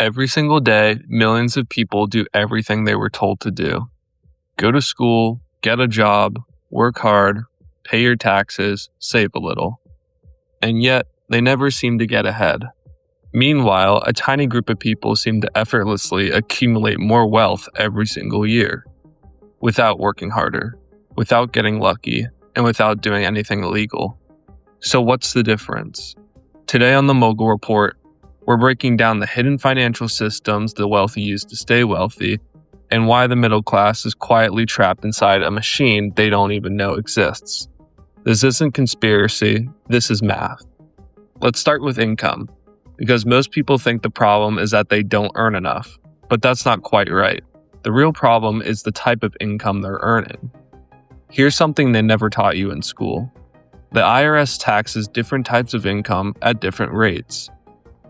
Every single day, millions of people do everything they were told to do. Go to school, get a job, work hard, pay your taxes, save a little. And yet, they never seem to get ahead. Meanwhile, a tiny group of people seem to effortlessly accumulate more wealth every single year, without working harder, without getting lucky, and without doing anything illegal. So what's the difference? Today on the Mogul Report, we're breaking down the hidden financial systems the wealthy use to stay wealthy, and why the middle class is quietly trapped inside a machine they don't even know exists. This isn't conspiracy, this is math. Let's start with income, because most people think the problem is that they don't earn enough, but that's not quite right. The real problem is the type of income they're earning. Here's something they never taught you in school. The IRS taxes different types of income at different rates.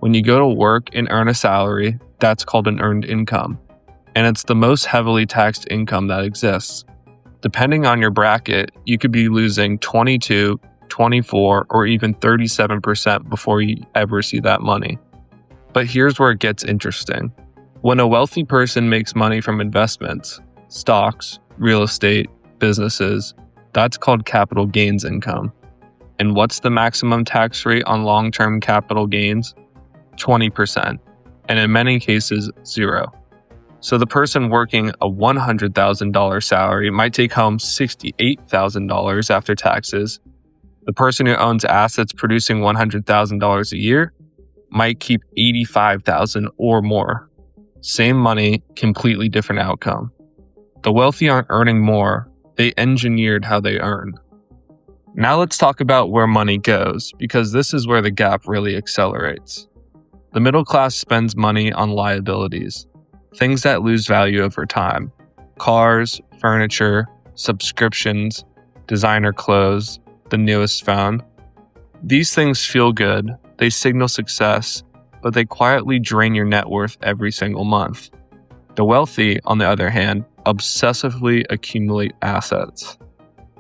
When you go to work and earn a salary, that's called an earned income, and it's the most heavily taxed income that exists. Depending on your bracket, you could be losing 22, 24, or even 37% before you ever see that money. But here's where it gets interesting. When a wealthy person makes money from investments, stocks, real estate, businesses, that's called capital gains income. And what's the maximum tax rate on long-term capital gains? 20%, and in many cases, 0. So the person working a $100,000 salary might take home $68,000 after taxes. The person who owns assets producing $100,000 a year might keep $85,000 or more. Same money, completely different outcome. The wealthy aren't earning more, they engineered how they earn. Now let's talk about where money goes, because this is where the gap really accelerates. The middle class spends money on liabilities, things that lose value over time. Cars, furniture, subscriptions, designer clothes, the newest phone. These things feel good, they signal success, but they quietly drain your net worth every single month. The wealthy, on the other hand, obsessively accumulate assets.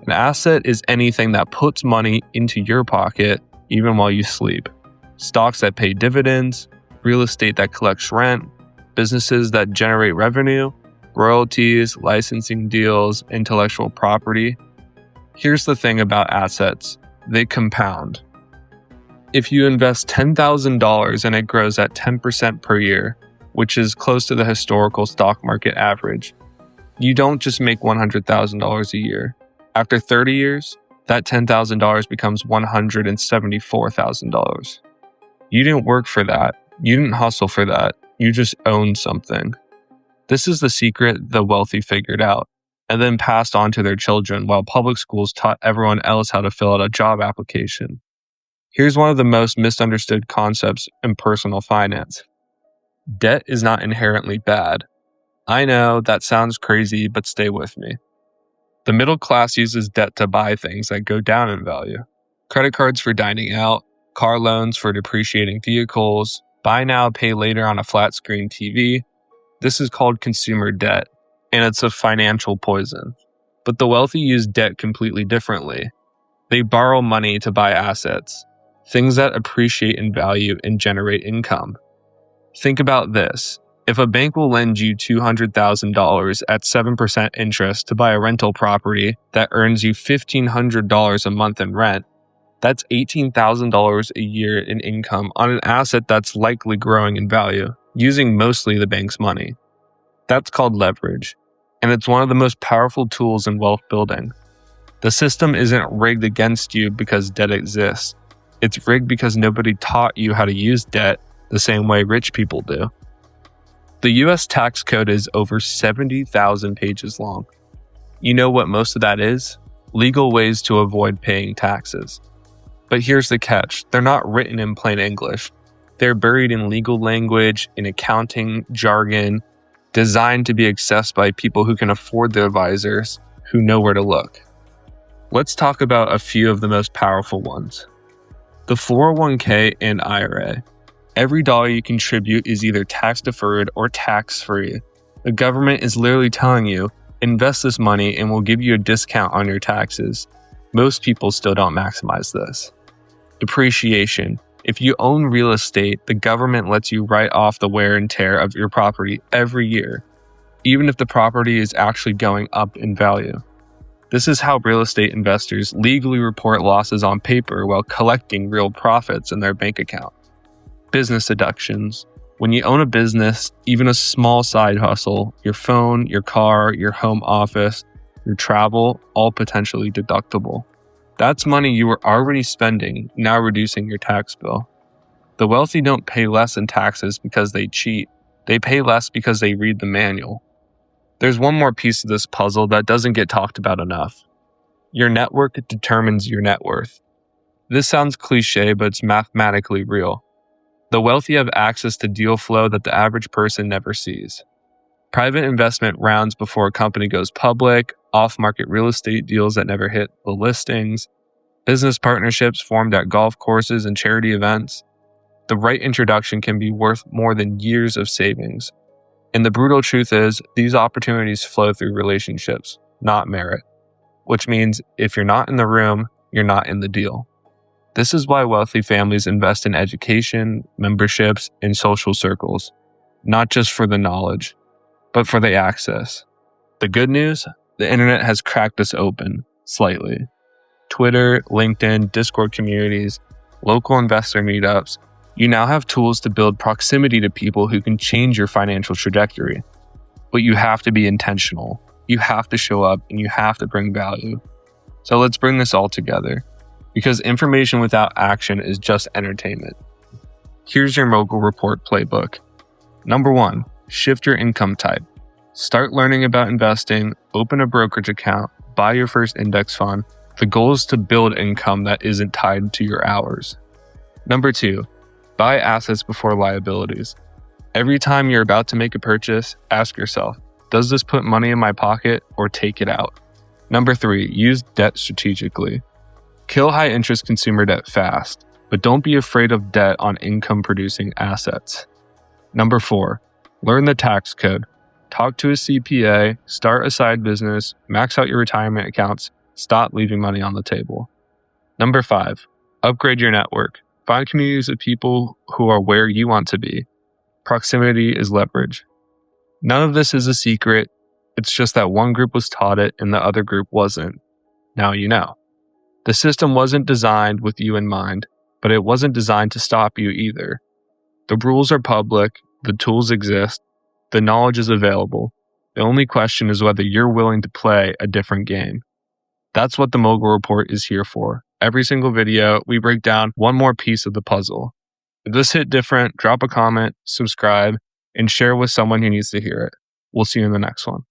An asset is anything that puts money into your pocket even while you sleep. Stocks that pay dividends, real estate that collects rent, businesses that generate revenue, royalties, licensing deals, intellectual property. Here's the thing about assets, they compound. If you invest $10,000 and it grows at 10% per year, which is close to the historical stock market average, you don't just make $100,000 a year. After 30 years, that $10,000 becomes $174,000. You didn't work for that. You didn't hustle for that. You just owned something. This is the secret the wealthy figured out, and then passed on to their children while public schools taught everyone else how to fill out a job application. Here's one of the most misunderstood concepts in personal finance. Debt is not inherently bad. I know that sounds crazy, but stay with me. The middle class uses debt to buy things that go down in value. Credit cards for dining out, car loans for depreciating vehicles, buy now, pay later on a flat screen TV. This is called consumer debt, and it's a financial poison. But the wealthy use debt completely differently. They borrow money to buy assets, things that appreciate in value and generate income. Think about this. If a bank will lend you $200,000 at 7% interest to buy a rental property that earns you $1,500 a month in rent, that's $18,000 a year in income on an asset that's likely growing in value, using mostly the bank's money. That's called leverage, and it's one of the most powerful tools in wealth building. The system isn't rigged against you because debt exists. It's rigged because nobody taught you how to use debt the same way rich people do. The US tax code is over 70,000 pages long. You know what most of that is? Legal ways to avoid paying taxes. But here's the catch. They're not written in plain English. They're buried in legal language, in accounting jargon, designed to be accessed by people who can afford the advisors, who know where to look. Let's talk about a few of the most powerful ones. The 401k and IRA. Every dollar you contribute is either tax-deferred or tax-free. The government is literally telling you, invest this money and we'll give you a discount on your taxes. Most people still don't maximize this. Depreciation. If you own real estate, the government lets you write off the wear and tear of your property every year, even if the property is actually going up in value. This is how real estate investors legally report losses on paper while collecting real profits in their bank account. Business deductions. When you own a business, even a small side hustle, your phone, your car, your home office, your travel, all potentially deductible. That's money you were already spending, now reducing your tax bill. The wealthy don't pay less in taxes because they cheat. They pay less because they read the manual. There's one more piece of this puzzle that doesn't get talked about enough. Your network determines your net worth. This sounds cliche, but it's mathematically real. The wealthy have access to deal flow that the average person never sees. Private investment rounds before a company goes public, off-market real estate deals that never hit the listings, business partnerships formed at golf courses and charity events. The right introduction can be worth more than years of savings. And the brutal truth is, these opportunities flow through relationships, not merit. Which means if you're not in the room, you're not in the deal. This is why wealthy families invest in education, memberships, and social circles, not just for the knowledge, but for the access. The good news? The internet has cracked us open, slightly. Twitter, LinkedIn, Discord communities, local investor meetups. You now have tools to build proximity to people who can change your financial trajectory. But you have to be intentional. You have to show up and you have to bring value. So let's bring this all together. Because information without action is just entertainment. Here's your Mogul Report playbook. Number 1, shift your income type. Start learning about investing, open a brokerage account, buy your first index fund. The goal is to build income that isn't tied to your hours. Number 2, buy assets before liabilities. Every time you're about to make a purchase, ask yourself, does this put money in my pocket or take it out? Number 3, use debt strategically. Kill high-interest consumer debt fast, but don't be afraid of debt on income-producing assets. Number 4, learn the tax code. Talk to a CPA, start a side business, max out your retirement accounts, stop leaving money on the table. Number 5, upgrade your network. Find communities of people who are where you want to be. Proximity is leverage. None of this is a secret. It's just that one group was taught it and the other group wasn't. Now you know. The system wasn't designed with you in mind, but it wasn't designed to stop you either. The rules are public, the tools exist, the knowledge is available. The only question is whether you're willing to play a different game. That's what the Mogul Report is here for. Every single video, we break down one more piece of the puzzle. If this hit different, drop a comment, subscribe, and share with someone who needs to hear it. We'll see you in the next one.